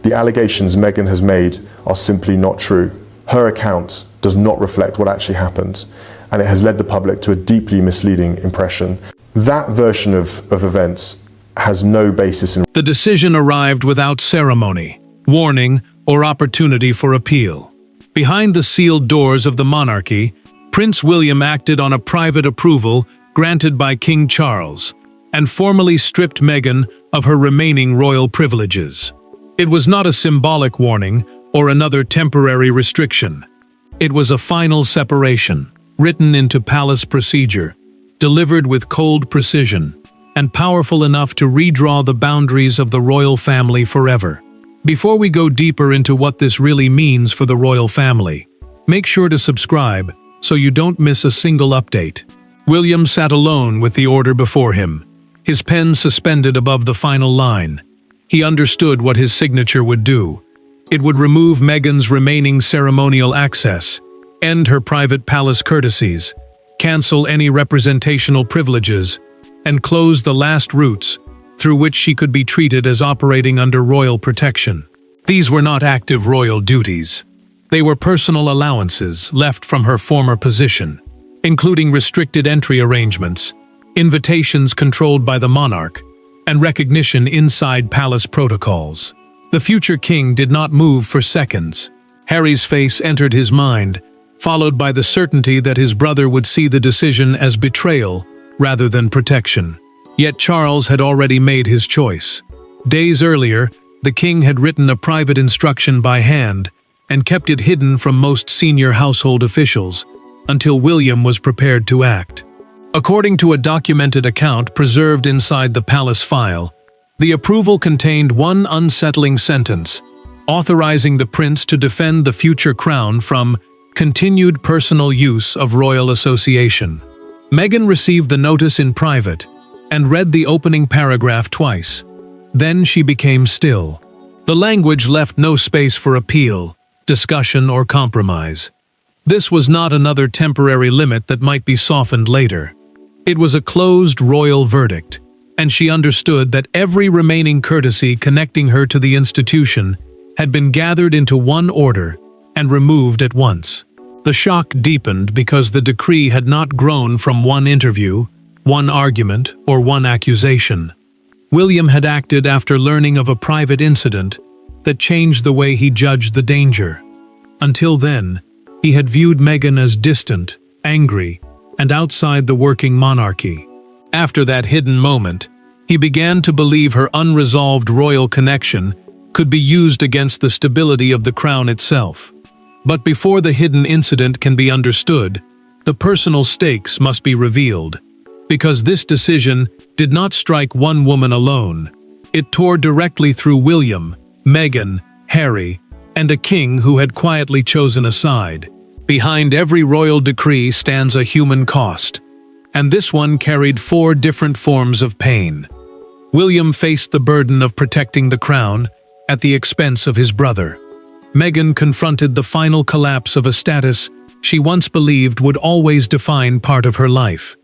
The allegations Meghan has made are simply not true. Her account does not reflect what actually happened, and it has led the public to a deeply misleading impression. That version of events has no basis in... The decision arrived without ceremony, warning, or opportunity for appeal. Behind the sealed doors of the monarchy, Prince William acted on a private approval granted by King Charles, and formally stripped Meghan of her remaining royal privileges. It was not a symbolic warning or another temporary restriction. It was a final separation, written into palace procedure, delivered with cold precision, and powerful enough to redraw the boundaries of the royal family forever. Before we go deeper into what this really means for the royal family, make sure to subscribe so you don't miss a single update. William sat alone with the order before him, his pen suspended above the final line. He understood what his signature would do. It would remove Meghan's remaining ceremonial access, end her private palace courtesies, cancel any representational privileges, and close the last routes through which she could be treated as operating under royal protection. These were not active royal duties. They were personal allowances left from her former position, including restricted entry arrangements, invitations controlled by the monarch, and recognition inside palace protocols. The future king did not move for seconds. Harry's face entered his mind, followed by the certainty that his brother would see the decision as betrayal rather than protection. Yet Charles had already made his choice. Days earlier, the king had written a private instruction by hand and kept it hidden from most senior household officials until William was prepared to act. According to a documented account preserved inside the palace file, the approval contained one unsettling sentence, authorizing the prince to defend the future crown from continued personal use of royal association. Meghan received the notice in private and read the opening paragraph twice. Then she became still. The language left no space for appeal, discussion, or compromise. This was not another temporary limit that might be softened later. It was a closed royal verdict, and she understood that every remaining courtesy connecting her to the institution had been gathered into one order and removed at once. The shock deepened because the decree had not grown from one interview, one argument, or one accusation. William had acted after learning of a private incident that changed the way he judged the danger. Until then, he had viewed Meghan as distant, angry, and outside the working monarchy. After that hidden moment, he began to believe her unresolved royal connection could be used against the stability of the crown itself. But before the hidden incident can be understood, the personal stakes must be revealed. Because this decision did not strike one woman alone. It tore directly through William, Meghan, Harry, and a king who had quietly chosen a side. Behind every royal decree stands a human cost, and this one carried 4 different forms of pain. William faced the burden of protecting the crown at the expense of his brother. Meghan confronted the final collapse of a status she once believed would always define part of her life.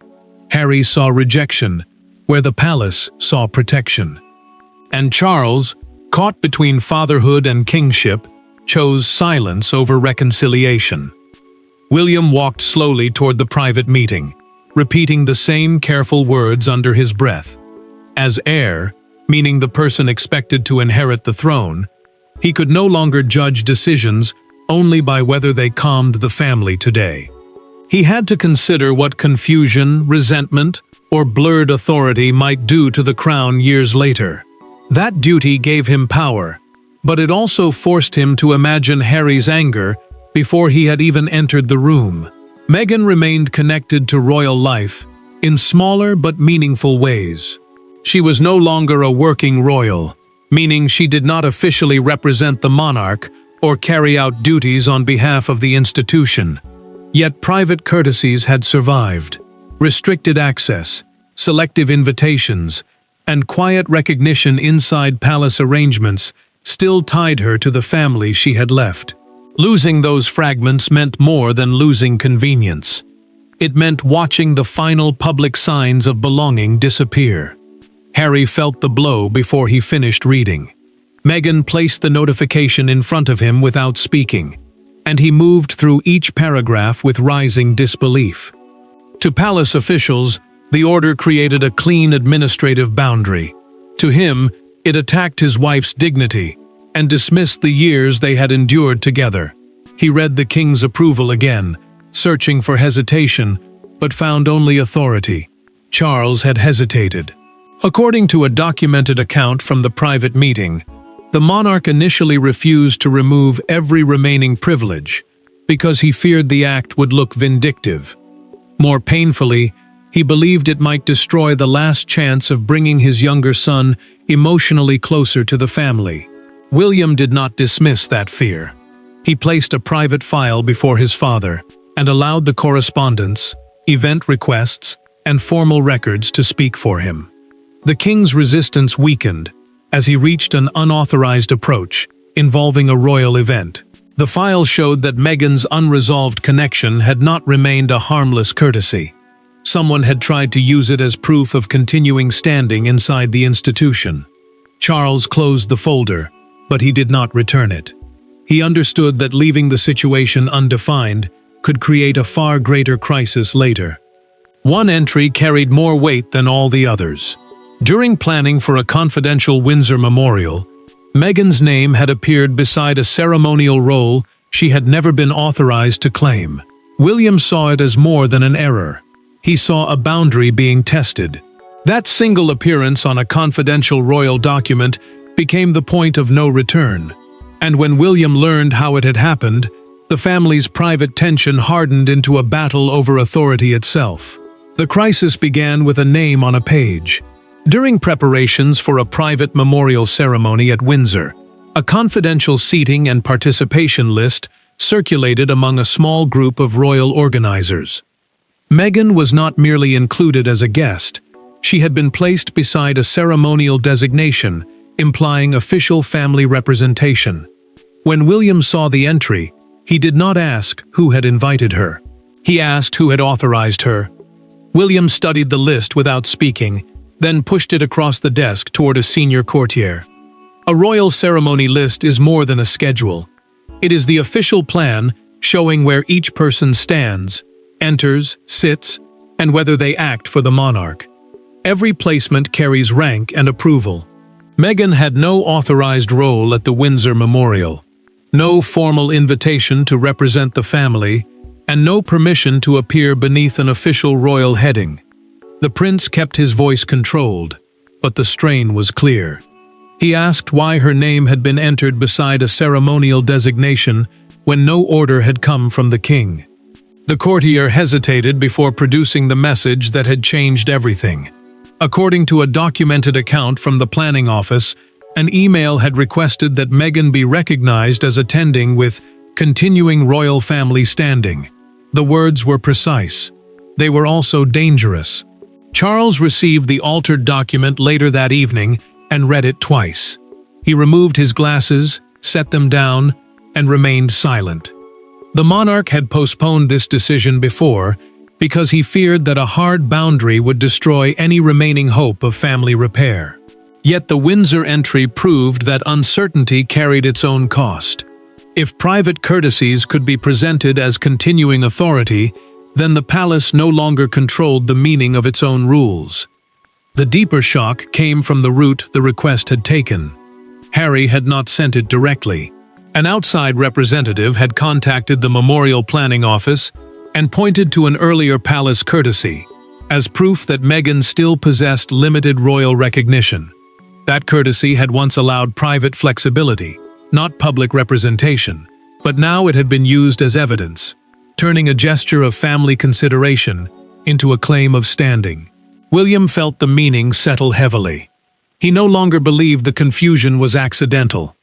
Harry saw rejection, where the palace saw protection. And Charles, caught between fatherhood and kingship, chose silence over reconciliation. William walked slowly toward the private meeting, repeating the same careful words under his breath. As heir, meaning the person expected to inherit the throne, he could no longer judge decisions only by whether they calmed the family today. He had to consider what confusion, resentment, or blurred authority might do to the crown years later. That duty gave him power, but it also forced him to imagine Harry's anger before he had even entered the room. Meghan remained connected to royal life in smaller but meaningful ways. She was no longer a working royal, meaning she did not officially represent the monarch or carry out duties on behalf of the institution. Yet private courtesies had survived. Restricted access, selective invitations, and quiet recognition inside palace arrangements still tied her to the family she had left. Losing those fragments meant more than losing convenience. It meant watching the final public signs of belonging disappear. Harry felt the blow before he finished reading. Meghan placed the notification in front of him without speaking, and he moved through each paragraph with rising disbelief. To palace officials, the order created a clean administrative boundary. To him, it attacked his wife's dignity and dismissed the years they had endured together. He read the king's approval again, searching for hesitation, but found only authority. Charles had hesitated. According to a documented account from the private meeting, the monarch initially refused to remove every remaining privilege because he feared the act would look vindictive. More painfully, he believed it might destroy the last chance of bringing his younger son emotionally closer to the family. William did not dismiss that fear. He placed a private file before his father and allowed the correspondence, event requests, and formal records to speak for him. The king's resistance weakened as he reached an unauthorized approach involving a royal event. The file showed that Meghan's unresolved connection had not remained a harmless courtesy. Someone had tried to use it as proof of continuing standing inside the institution. Charles closed the folder, but he did not return it. He understood that leaving the situation undefined could create a far greater crisis later. One entry carried more weight than all the others. During planning for a confidential Windsor memorial, Meghan's name had appeared beside a ceremonial role she had never been authorized to claim. William saw it as more than an error. He saw a boundary being tested. That single appearance on a confidential royal document became the point of no return. And when William learned how it had happened, the family's private tension hardened into a battle over authority itself. The crisis began with a name on a page. During preparations for a private memorial ceremony at Windsor, a confidential seating and participation list circulated among a small group of royal organizers. Meghan was not merely included as a guest. She had been placed beside a ceremonial designation, implying official family representation. When William saw the entry, he did not ask who had invited her. He asked who had authorized her. William studied the list without speaking, then pushed it across the desk toward a senior courtier. A royal ceremony list is more than a schedule. It is the official plan showing where each person stands, enters, sits, and whether they act for the monarch. Every placement carries rank and approval. Meghan had no authorized role at the Windsor Memorial, no formal invitation to represent the family, and no permission to appear beneath an official royal heading. The prince kept his voice controlled, but the strain was clear. He asked why her name had been entered beside a ceremonial designation when no order had come from the king. The courtier hesitated before producing the message that had changed everything. According to a documented account from the planning office, an email had requested that Meghan be recognized as attending with continuing royal family standing. The words were precise. They were also dangerous. Charles received the altered document later that evening and read it twice. He removed his glasses, set them down, and remained silent. The monarch had postponed this decision before because he feared that a hard boundary would destroy any remaining hope of family repair. Yet the Windsor entry proved that uncertainty carried its own cost. If private courtesies could be presented as continuing authority, then the palace no longer controlled the meaning of its own rules. The deeper shock came from the route the request had taken. Harry had not sent it directly. An outside representative had contacted the memorial planning office and pointed to an earlier palace courtesy as proof that Meghan still possessed limited royal recognition. That courtesy had once allowed private flexibility, not public representation, but now it had been used as evidence, turning a gesture of family consideration into a claim of standing. William felt the meaning settle heavily. He no longer believed the confusion was accidental.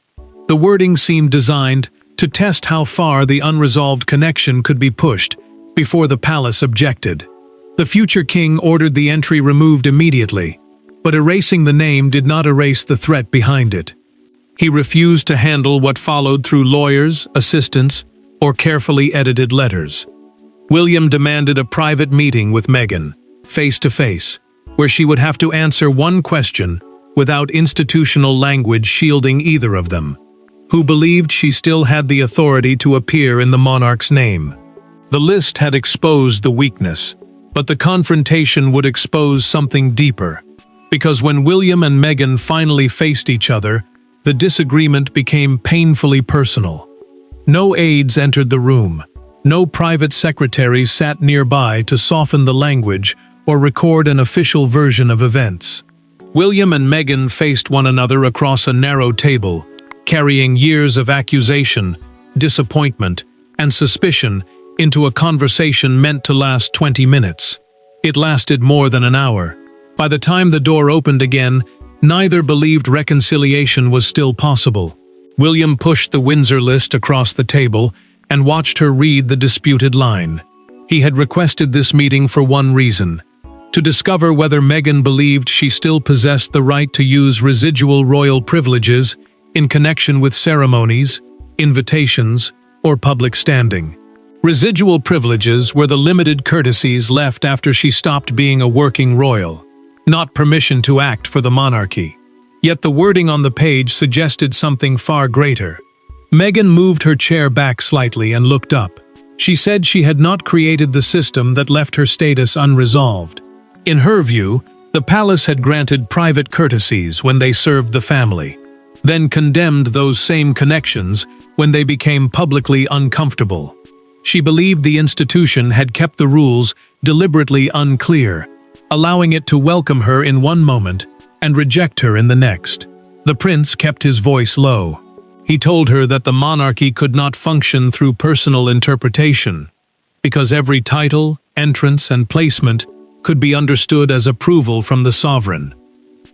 The wording seemed designed to test how far the unresolved connection could be pushed before the palace objected. The future king ordered the entry removed immediately, but erasing the name did not erase the threat behind it. He refused to handle what followed through lawyers, assistants, or carefully edited letters. William demanded a private meeting with Meghan, face to face, where she would have to answer one question without institutional language shielding either of them, who believed she still had the authority to appear in the monarch's name. The list had exposed the weakness, but the confrontation would expose something deeper, because when William and Meghan finally faced each other, the disagreement became painfully personal. No aides entered the room. No private secretaries sat nearby to soften the language or record an official version of events. William and Meghan faced one another across a narrow table, carrying years of accusation, disappointment, and suspicion into a conversation meant to last 20 minutes. It lasted more than an hour. By the time the door opened again, neither believed reconciliation was still possible. William pushed the Windsor list across the table and watched her read the disputed line. He had requested this meeting for one reason: to discover whether Meghan believed she still possessed the right to use residual royal privileges in connection with ceremonies, invitations, or public standing. Residual privileges were the limited courtesies left after she stopped being a working royal, not permission to act for the monarchy. Yet the wording on the page suggested something far greater. Meghan moved her chair back slightly and looked up. She said she had not created the system that left her status unresolved. In her view, the palace had granted private courtesies when they served the family, then condemned those same connections when they became publicly uncomfortable. She believed the institution had kept the rules deliberately unclear, allowing it to welcome her in one moment and reject her in the next. The prince kept his voice low. He told her that the monarchy could not function through personal interpretation, because every title, entrance, and placement could be understood as approval from the sovereign.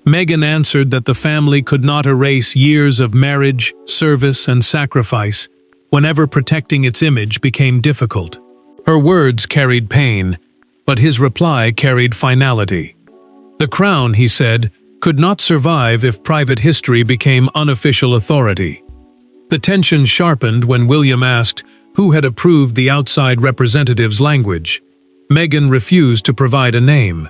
Meghan answered that the family could not erase years of marriage, service, and sacrifice whenever protecting its image became difficult. Her words carried pain, but his reply carried finality. The crown, he said, could not survive if private history became unofficial authority. The tension sharpened when William asked who had approved the outside representative's language. Meghan refused to provide a name.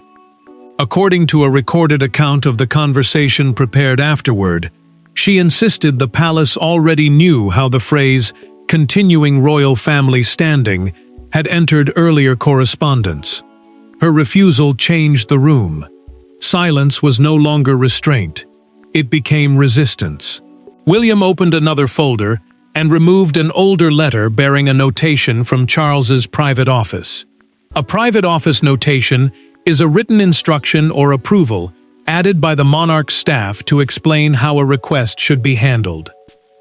According to a recorded account of the conversation prepared afterward, she insisted the palace already knew how the phrase "continuing royal family standing" had entered earlier correspondence. Her refusal changed the room. Silence was no longer restraint. It became resistance. William opened another folder and removed an older letter bearing a notation from Charles's private office. A private office notation is a written instruction or approval added by the monarch's staff to explain how a request should be handled.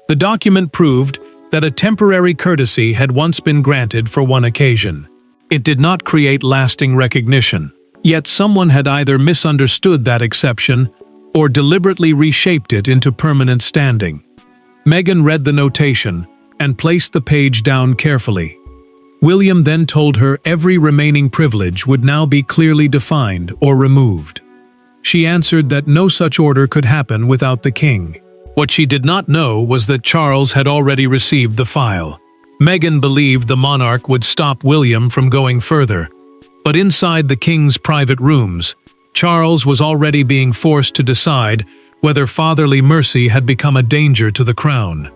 The document proved that a temporary courtesy had once been granted for one occasion. It did not create lasting recognition, yet someone had either misunderstood that exception or deliberately reshaped it into permanent standing. Meghan read the notation and placed the page down carefully. William then told her every remaining privilege would now be clearly defined or removed. She answered that no such order could happen without the king. What she did not know was that Charles had already received the file. Meghan believed the monarch would stop William from going further, but inside the king's private rooms, Charles was already being forced to decide whether fatherly mercy had become a danger to the crown.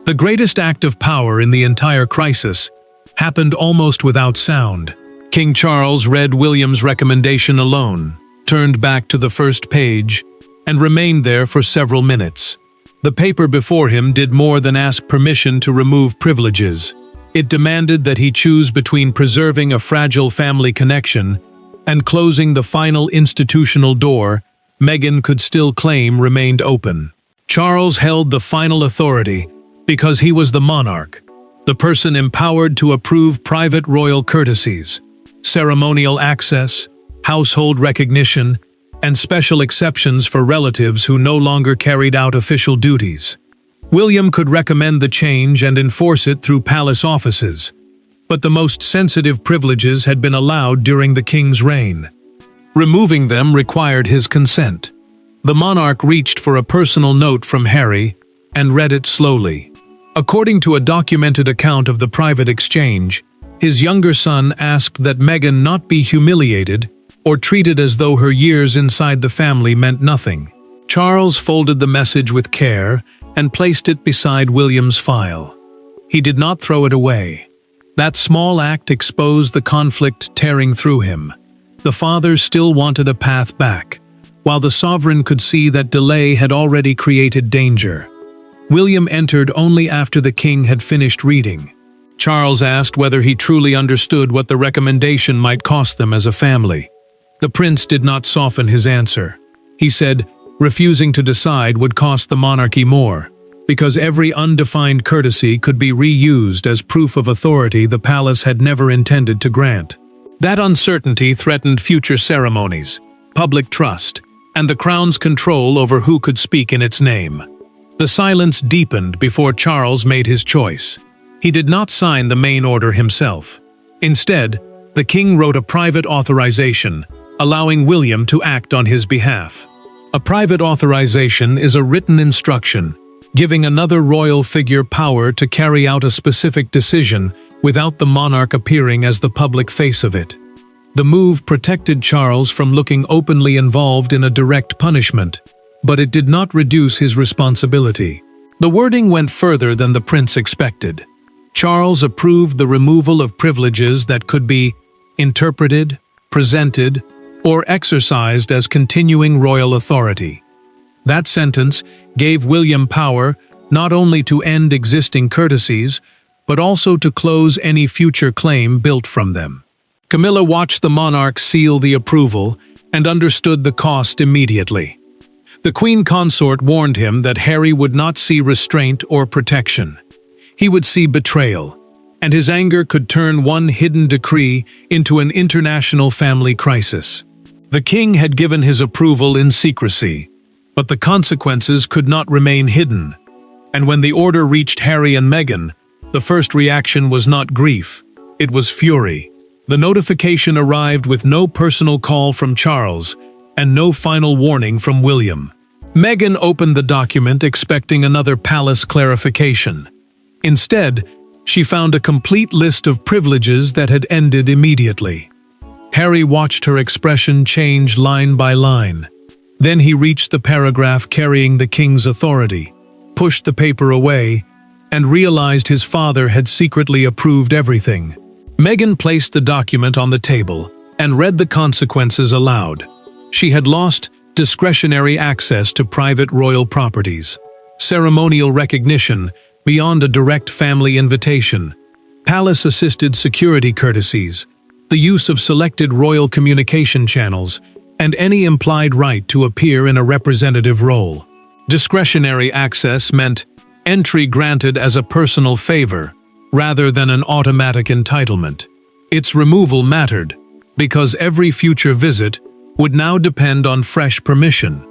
The greatest act of power in the entire crisis happened almost without sound. King Charles read William's recommendation alone, turned back to the first page, and remained there for several minutes. The paper before him did more than ask permission to remove privileges. It demanded that he choose between preserving a fragile family connection and closing the final institutional door Meghan could still claim remained open. Charles held the final authority because he was the monarch, the person empowered to approve private royal courtesies, ceremonial access, household recognition, and special exceptions for relatives who no longer carried out official duties. William could recommend the change and enforce it through palace offices, but the most sensitive privileges had been allowed during the king's reign. Removing them required his consent. The monarch reached for a personal note from Harry and read it slowly. According to a documented account of the private exchange, his younger son asked that Meghan not be humiliated or treated as though her years inside the family meant nothing. Charles folded the message with care and placed it beside William's file. He did not throw it away. That small act exposed the conflict tearing through him. The father still wanted a path back, while the sovereign could see that delay had already created danger. William entered only after the king had finished reading. Charles asked whether he truly understood what the recommendation might cost them as a family. The prince did not soften his answer. He said, refusing to decide would cost the monarchy more, because every undefined courtesy could be reused as proof of authority the palace had never intended to grant. That uncertainty threatened future ceremonies, public trust, and the crown's control over who could speak in its name. The silence deepened before Charles made his choice. He did not sign the main order himself. Instead, the king wrote a private authorization, allowing William to act on his behalf. A private authorization is a written instruction, giving another royal figure power to carry out a specific decision without the monarch appearing as the public face of it. The move protected Charles from looking openly involved in a direct punishment, but it did not reduce his responsibility. The wording went further than the prince expected. Charles approved the removal of privileges that could be interpreted, presented, or exercised as continuing royal authority. That sentence gave William power not only to end existing courtesies, but also to close any future claim built from them. Camilla watched the monarch seal the approval and understood the cost immediately. The queen consort warned him that Harry would not see restraint or protection. He would see betrayal, and his anger could turn one hidden decree into an international family crisis. The king had given his approval in secrecy, but the consequences could not remain hidden. And when the order reached Harry and Meghan, the first reaction was not grief, it was fury. The notification arrived with no personal call from Charles and no final warning from William. Meghan opened the document expecting another palace clarification. Instead, she found a complete list of privileges that had ended immediately. Harry watched her expression change line by line. Then he reached the paragraph carrying the king's authority, pushed the paper away, and realized his father had secretly approved everything. Meghan placed the document on the table and read the consequences aloud. She had lost discretionary access to private royal properties, ceremonial recognition beyond a direct family invitation, palace-assisted security courtesies, the use of selected royal communication channels, and any implied right to appear in a representative role. Discretionary access meant entry granted as a personal favor, rather than an automatic entitlement. Its removal mattered, because every future visit would now depend on fresh permission,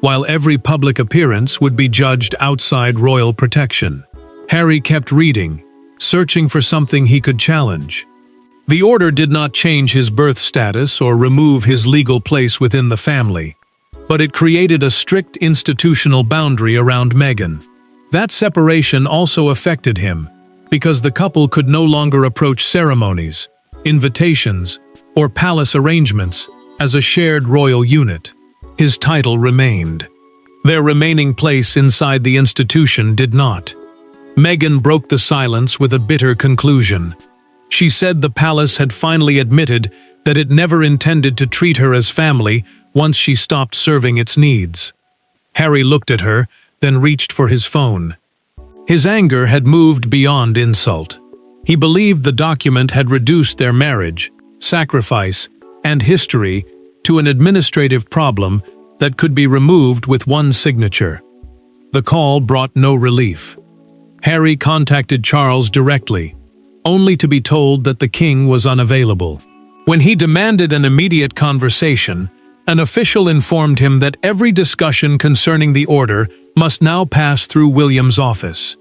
while every public appearance would be judged outside royal protection. Harry kept reading, searching for something he could challenge. The order did not change his birth status or remove his legal place within the family, but it created a strict institutional boundary around Meghan. That separation also affected him, because the couple could no longer approach ceremonies, invitations, or palace arrangements as a shared royal unit. His title remained. Their remaining place inside the institution did not. Meghan broke the silence with a bitter conclusion. She said the palace had finally admitted that it never intended to treat her as family once she stopped serving its needs. Harry looked at her, then reached for his phone. His anger had moved beyond insult. He believed the document had reduced their marriage, sacrifice, and history to an administrative problem that could be removed with one signature. The call brought no relief. Harry contacted Charles directly, only to be told that the king was unavailable. When he demanded an immediate conversation, an official informed him that every discussion concerning the order must now pass through William's office.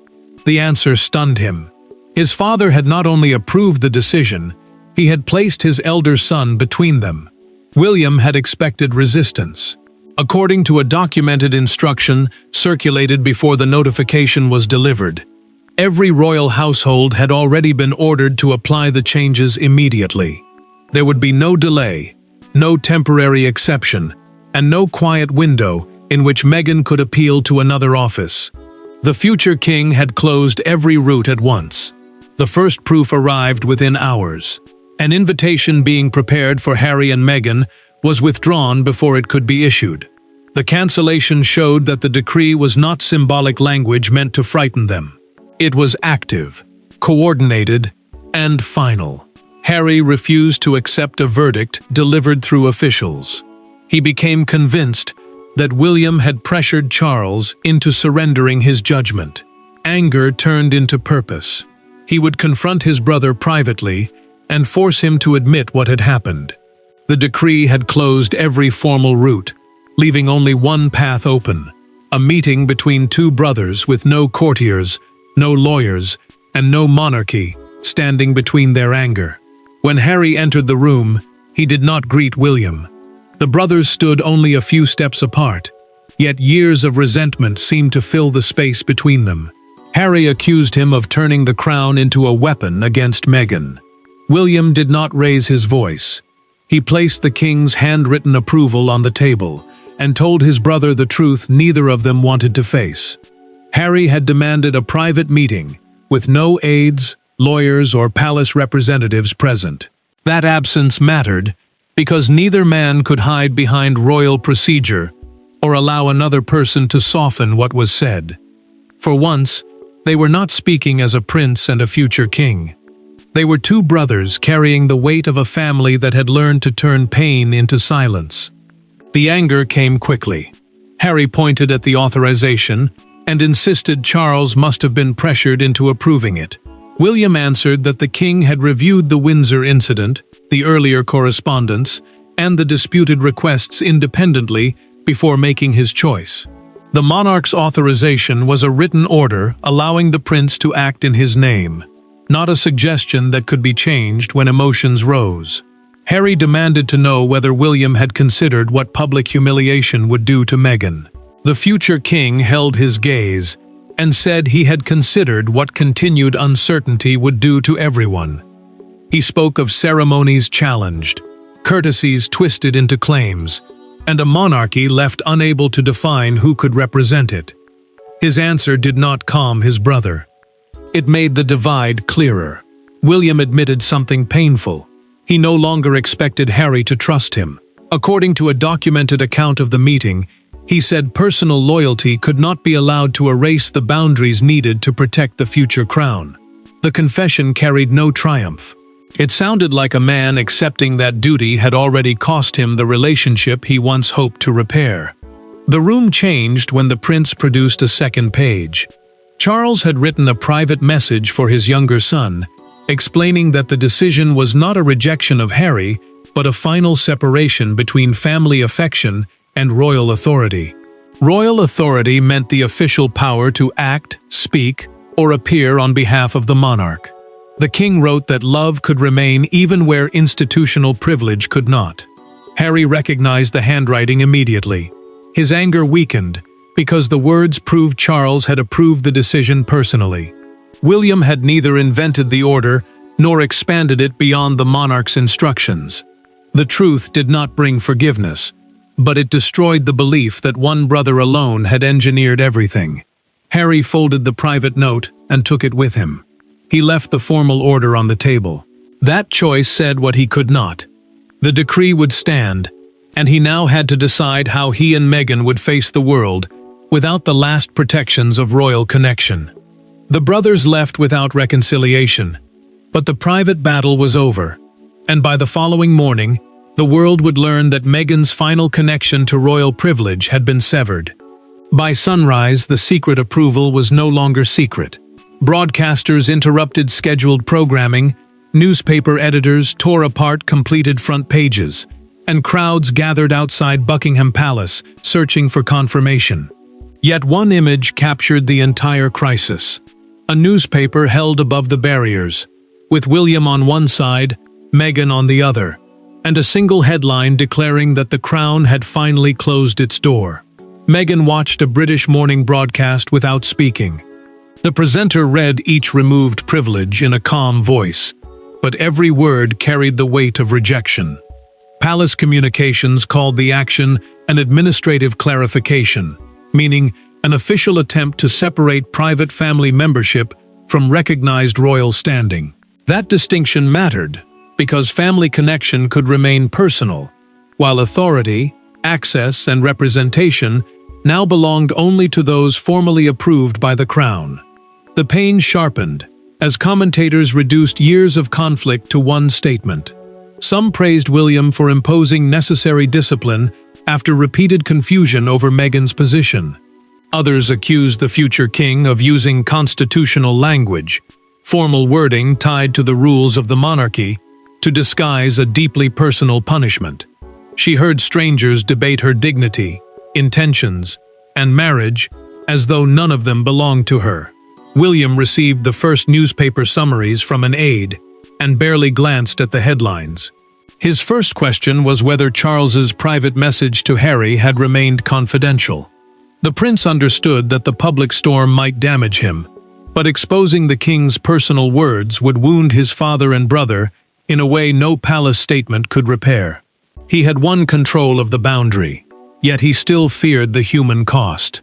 The answer stunned him. His father had not only approved the decision, he had placed his elder son between them. William had expected resistance. According to a documented instruction circulated before the notification was delivered, every royal household had already been ordered to apply the changes immediately. There would be no delay, no temporary exception, and no quiet window in which Meghan could appeal to another office. The future king had closed every route at once. The first proof arrived within hours. An invitation being prepared for Harry and Meghan was withdrawn before it could be issued. The cancellation showed that the decree was not symbolic language meant to frighten them. It was active, coordinated, and final. Harry refused to accept a verdict delivered through officials. He became convinced that William had pressured Charles into surrendering his judgment. Anger turned into purpose. He would confront his brother privately and force him to admit what had happened. The decree had closed every formal route, leaving only one path open: a meeting between two brothers with no courtiers, no lawyers, and no monarchy standing between their anger. When Harry entered the room, he did not greet William. The brothers stood only a few steps apart, yet years of resentment seemed to fill the space between them. Harry accused him of turning the crown into a weapon against Meghan. William did not raise his voice. He placed the king's handwritten approval on the table and told his brother the truth neither of them wanted to face. Harry had demanded a private meeting, with no aides, lawyers, or palace representatives present. That absence mattered because neither man could hide behind royal procedure or allow another person to soften what was said. For once, they were not speaking as a prince and a future king. They were two brothers carrying the weight of a family that had learned to turn pain into silence. The anger came quickly. Harry pointed at the authorization and insisted Charles must have been pressured into approving it. William answered that the king had reviewed the Windsor incident, the earlier correspondence, and the disputed requests independently before making his choice. The monarch's authorization was a written order allowing the prince to act in his name, not a suggestion that could be changed when emotions rose. Harry demanded to know whether William had considered what public humiliation would do to Meghan. The future king held his gaze and said he had considered what continued uncertainty would do to everyone. He spoke of ceremonies challenged, courtesies twisted into claims, and a monarchy left unable to define who could represent it. His answer did not calm his brother. It made the divide clearer. William admitted something painful. He no longer expected Harry to trust him. According to a documented account of the meeting, he said personal loyalty could not be allowed to erase the boundaries needed to protect the future crown. The confession carried no triumph. It sounded like a man accepting that duty had already cost him the relationship he once hoped to repair. The room changed when the prince produced a second page. Charles had written a private message for his younger son, explaining that the decision was not a rejection of Harry, but a final separation between family affection and royal authority. Royal authority meant the official power to act, speak, or appear on behalf of the monarch. The king wrote that love could remain even where institutional privilege could not. Harry recognized the handwriting immediately. His anger weakened because the words proved Charles had approved the decision personally. William had neither invented the order nor expanded it beyond the monarch's instructions. The truth did not bring forgiveness, but it destroyed the belief that one brother alone had engineered everything. Harry folded the private note and took it with him. He left the formal order on the table. That choice said what he could not. The decree would stand, and he now had to decide how he and Meghan would face the world without the last protections of royal connection. The brothers left without reconciliation, but the private battle was over, and by the following morning, the world would learn that Meghan's final connection to royal privilege had been severed. By sunrise, the secret approval was no longer secret. Broadcasters interrupted scheduled programming, newspaper editors tore apart completed front pages, and crowds gathered outside Buckingham Palace, searching for confirmation. Yet one image captured the entire crisis. A newspaper held above the barriers, with William on one side, Meghan on the other, and a single headline declaring that the crown had finally closed its door. Meghan watched a British morning broadcast without speaking. The presenter read each removed privilege in a calm voice, but every word carried the weight of rejection. Palace communications called the action an administrative clarification, meaning an official attempt to separate private family membership from recognized royal standing. That distinction mattered because family connection could remain personal, while authority, access, and representation now belonged only to those formally approved by the crown. The pain sharpened as commentators reduced years of conflict to one statement. Some praised William for imposing necessary discipline after repeated confusion over Meghan's position. Others accused the future king of using constitutional language, formal wording tied to the rules of the monarchy, to disguise a deeply personal punishment. She heard strangers debate her dignity, intentions, and marriage as though none of them belonged to her. William received the first newspaper summaries from an aide and barely glanced at the headlines. His first question was whether Charles's private message to Harry had remained confidential. The prince understood that the public storm might damage him, but exposing the king's personal words would wound his father and brother in a way no palace statement could repair. He had won control of the boundary, yet he still feared the human cost.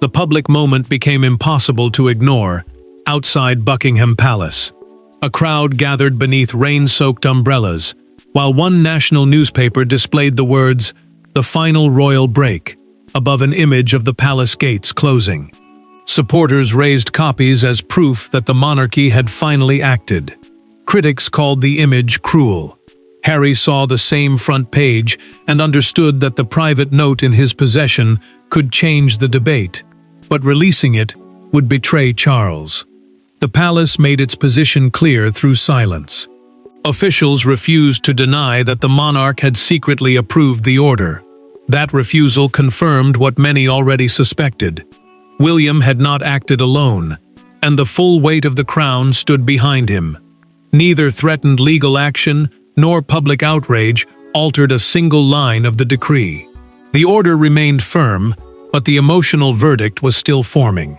The public moment became impossible to ignore outside Buckingham Palace. A crowd gathered beneath rain-soaked umbrellas, while one national newspaper displayed the words, "The Final Royal Break," above an image of the palace gates closing. Supporters raised copies as proof that the monarchy had finally acted. Critics called the image cruel. Harry saw the same front page and understood that the private note in his possession could change the debate, but releasing it would betray Charles. The palace made its position clear through silence. Officials refused to deny that the monarch had secretly approved the order. That refusal confirmed what many already suspected. William had not acted alone, and the full weight of the crown stood behind him. Neither threatened legal action nor public outrage altered a single line of the decree. The order remained firm, but the emotional verdict was still forming.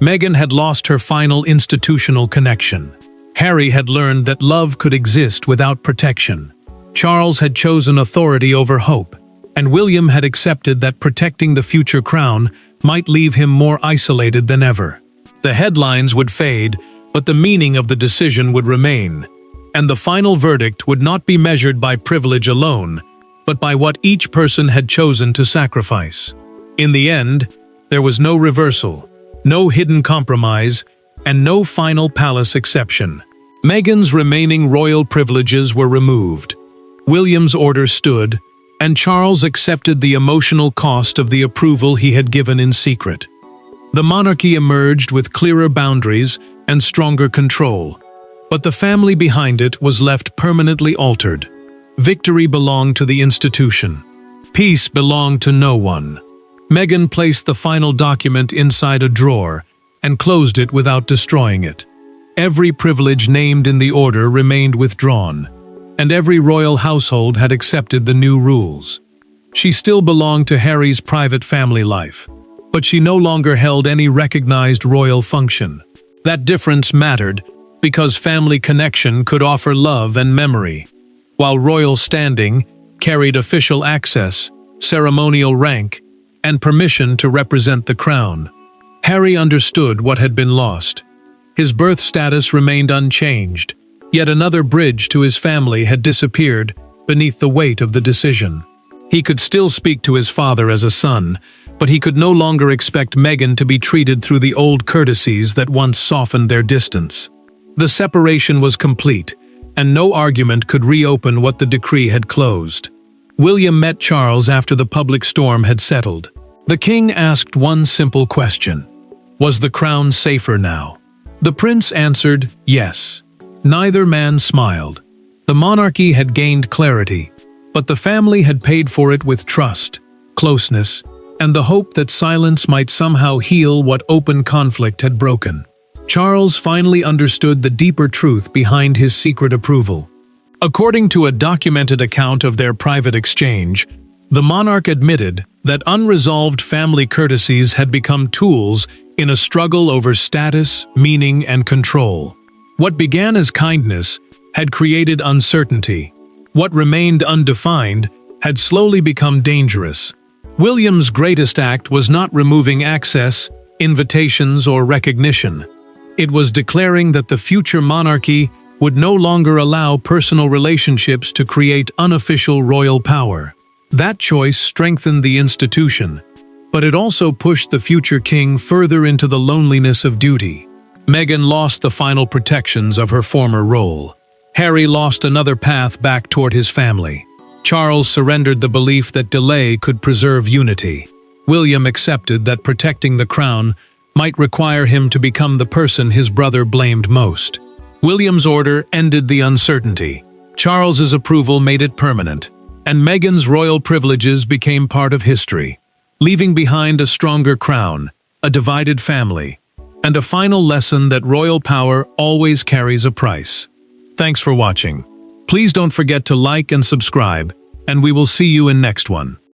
Meghan had lost her final institutional connection. Harry had learned that love could exist without protection. Charles had chosen authority over hope, and William had accepted that protecting the future crown might leave him more isolated than ever. The headlines would fade, but the meaning of the decision would remain, and the final verdict would not be measured by privilege alone, but by what each person had chosen to sacrifice. In the end, there was no reversal, no hidden compromise, and no final palace exception. Meghan's remaining royal privileges were removed. William's order stood, and Charles accepted the emotional cost of the approval he had given in secret. The monarchy emerged with clearer boundaries and stronger control, but the family behind it was left permanently altered. Victory belonged to the institution. Peace belonged to no one. Meghan placed the final document inside a drawer and closed it without destroying it. Every privilege named in the order remained withdrawn, and every royal household had accepted the new rules. She still belonged to Harry's private family life, but she no longer held any recognized royal function. That difference mattered because family connection could offer love and memory, while royal standing carried official access, ceremonial rank, and permission to represent the crown. Harry understood what had been lost. His birth status remained unchanged, yet another bridge to his family had disappeared beneath the weight of the decision. He could still speak to his father as a son, but he could no longer expect Meghan to be treated through the old courtesies that once softened their distance. The separation was complete, and no argument could reopen what the decree had closed. William met Charles after the public storm had settled. The king asked one simple question: was the crown safer now? The prince answered, yes. Neither man smiled. The monarchy had gained clarity, but the family had paid for it with trust, closeness, and the hope that silence might somehow heal what open conflict had broken. Charles finally understood the deeper truth behind his secret approval. According to a documented account of their private exchange, the monarch admitted that unresolved family courtesies had become tools in a struggle over status, meaning, and control. What began as kindness had created uncertainty. What remained undefined had slowly become dangerous. William's greatest act was not removing access, invitations, or recognition. It was declaring that the future monarchy would no longer allow personal relationships to create unofficial royal power. That choice strengthened the institution, but it also pushed the future king further into the loneliness of duty. Meghan lost the final protections of her former role. Harry lost another path back toward his family. Charles surrendered the belief that delay could preserve unity. William accepted that protecting the crown might require him to become the person his brother blamed most. William's order ended the uncertainty. Charles's approval made it permanent, and Meghan's royal privileges became part of history, leaving behind a stronger crown, a divided family, and a final lesson that royal power always carries a price. Thanks for watching. Please don't forget to like and subscribe, and we will see you in next one.